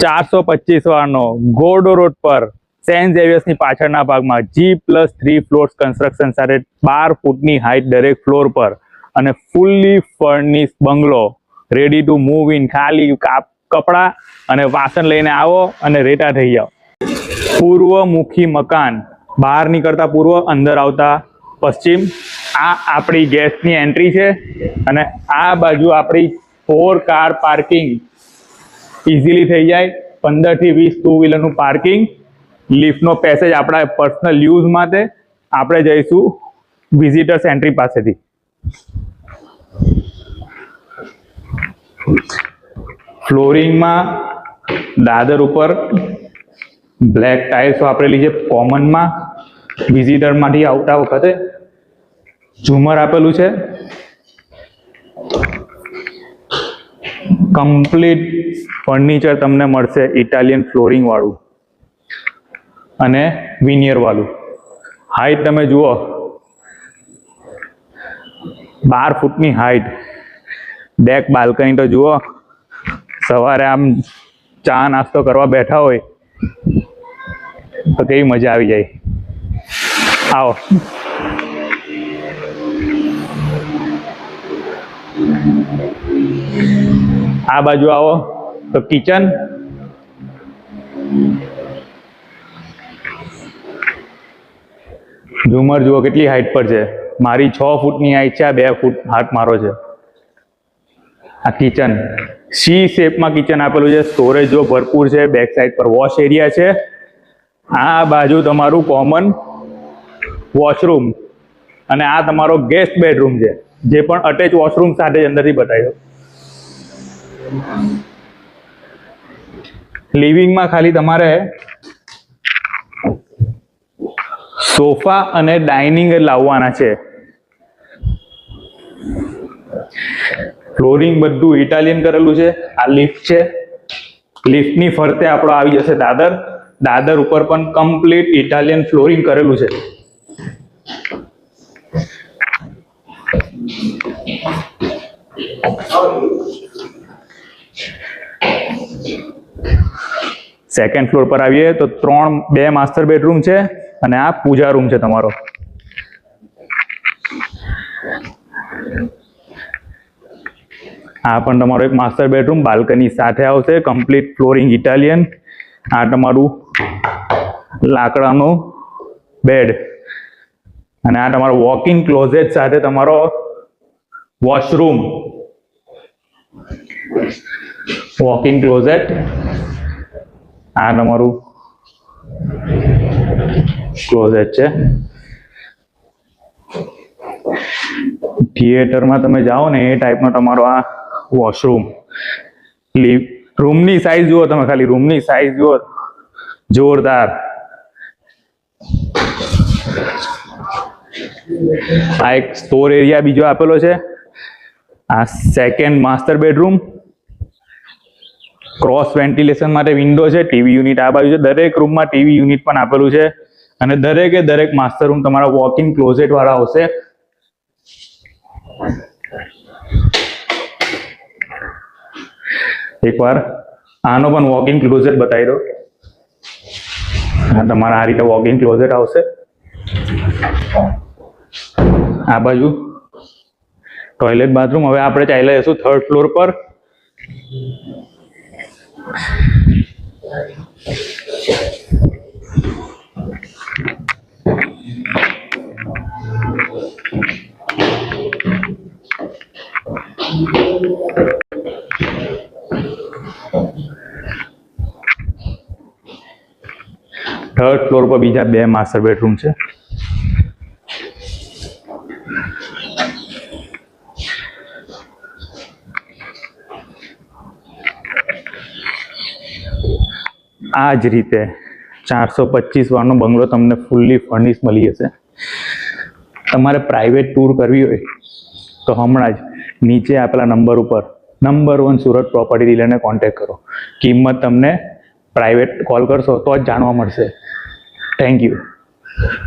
425 વાળનો ગોર્ડો road પર Saint ઝેવિયર્સની પાછળના ભાગમાં G+3 ફ્લોર્સ કન્સ્ટ્રક્શન સાથે 12 ફૂટની હાઈટ દરેક ફ્લોર પર અને fully furnish bungalow, ready to move in. ખાલી કપડા અને વાસણ લઈને આવો અને રેટા થઈ જાઓ. પૂર્વમુખી મકાન, બહાર નીકળતા પૂર્વ, અંદર આવતા પશ્ચિમ. આ આપણી ગેસની એન્ટ્રી છે અને આ બાજુ આપણી 4 કાર પાર્કિંગ ઇઝીલી થઈ જાય. 15 થી 20 ટુ વ્હીલરનું પાર્કિંગ. લિફ્ટનો પેસેજ આપણા પર્સનલ યુઝ માટે. આપણે જઈશું વિઝિટર્સ એન્ટ્રી પાસેથી. ફ્લોરિંગમાં દાદર ઉપર બ્લેક ટાઇલ્સ વાપરેલી છે કોમનમાં. વિઝિટર માંથી આવતા વખતે ઝુમર આપેલું છે. કમ્પ્લીટ ફર્નિચર તમને મળશે ઇટાલિયન ફ્લોરિંગ વાળું અને વિનિયર વાળું. હાઈટ તમે જુઓ, 12 ફૂટની હાઈટ. ડેક બાલ્કની તો જુઓ. સવારે આમ ચા નાસ્તો કરવા બેઠા હોય તો કેવી મજા આવી જાય. આવો. આ બાજુ આવો તો કિચન. ઝુમર જુઓ કેટલી હાઈટ પર છે. મારી 6 ફૂટની હાઈટ છે, આ 2 ફૂટ હાથ મારો છે. આ કિચન સી શેપમાં કિચન આપેલું છે. સ્ટોરેજ જો ભરપૂર છે. બેક સાઈડ પર વોશ એરિયા છે. આ બાજુ તમારું કોમન વોશરૂમ અને આ તમારો ગેસ્ટ બેડરૂમ છે, જે પણ અટેચ વોશરૂમ સાથે જ અંદરથી બતાવી દો. લિવિંગમાં ખાલી તમારે સોફા અને ડાઇનિંગ લાવવાના છે. ફ્લોરિંગ બધું ઇટાલિયન કરેલું છે. આ લિફ્ટ છે. લિફ્ટની ફરતે આપણો આવી જશે દાદર. દાદર ઉપર પણ કમ્પ્લીટ ઇટાલિયન ફ્લોરિંગ કરેલું છે. સેકન્ડ ફ્લોર પર આવીએ તો 2 માસ્ટર બેડરૂમ છે અને આ પૂજા રૂમ છે તમારો. આ પણ તમારો એક માસ્ટર બેડરૂમ બાલ્કની સાથે આવશે. Complete flooring Italian. આ તમારું લાકડાનું બેડ અને આ તમારો વોક-ઇન ક્લોઝેટ સાથે તમારો વોશરૂમ. Walk-in closet. આ તમારું ક્લોઝેટ છે. થિયેટરમાં તમે જાઓ ને એ ટાઈપનો તમારો આ વોશરૂમ. રૂમની સાઈઝ જુઓ તમે, ખાલી રૂમની સાઈઝ જુઓ, જોરદાર. આ એક સ્ટોર એરિયા બીજો આપેલો છે. આ second master bedroom. Cross ventilation માટે વિન્ડો છે. ટીવી યુનિટ આ બાજુ છે. દરેક રૂમમાં ટીવી યુનિટ પણ આપેલું છે અને દરેક માસ્ટર રૂમ તમારા વોક-ઇન ક્લોઝેટ વાળા આવશે. એકવાર આનો પણ વોક-ઇન ક્લોઝેટ બતાવી દો. તમારા આ રીતે વોક-ઇન ક્લોઝેટ આવશે. આ બાજુ ટોયલેટ બાથરૂમ. હવે આપણે ચાલ્યા જઈશું 3rd ફ્લોર પર. થર્ડ ફ્લોર પર બીજા 2 માસ્ટર બેડરૂમ છે. આ જ રીતે 425 વાળનો બંગલો તમને ફૂલ્લી ફર્નિશ મળી જશે. તમારે પ્રાઇવેટ ટૂર કરવી હોય તો હમણાં જ નીચે આપેલા નંબર ઉપર નંબર 1 સુરત પ્રોપર્ટી ડીલરને કોન્ટેક્ટ કરો. કિંમત તમને પ્રાઇવેટ કોલ કરશો તો જ જાણવા મળશે. Thank you.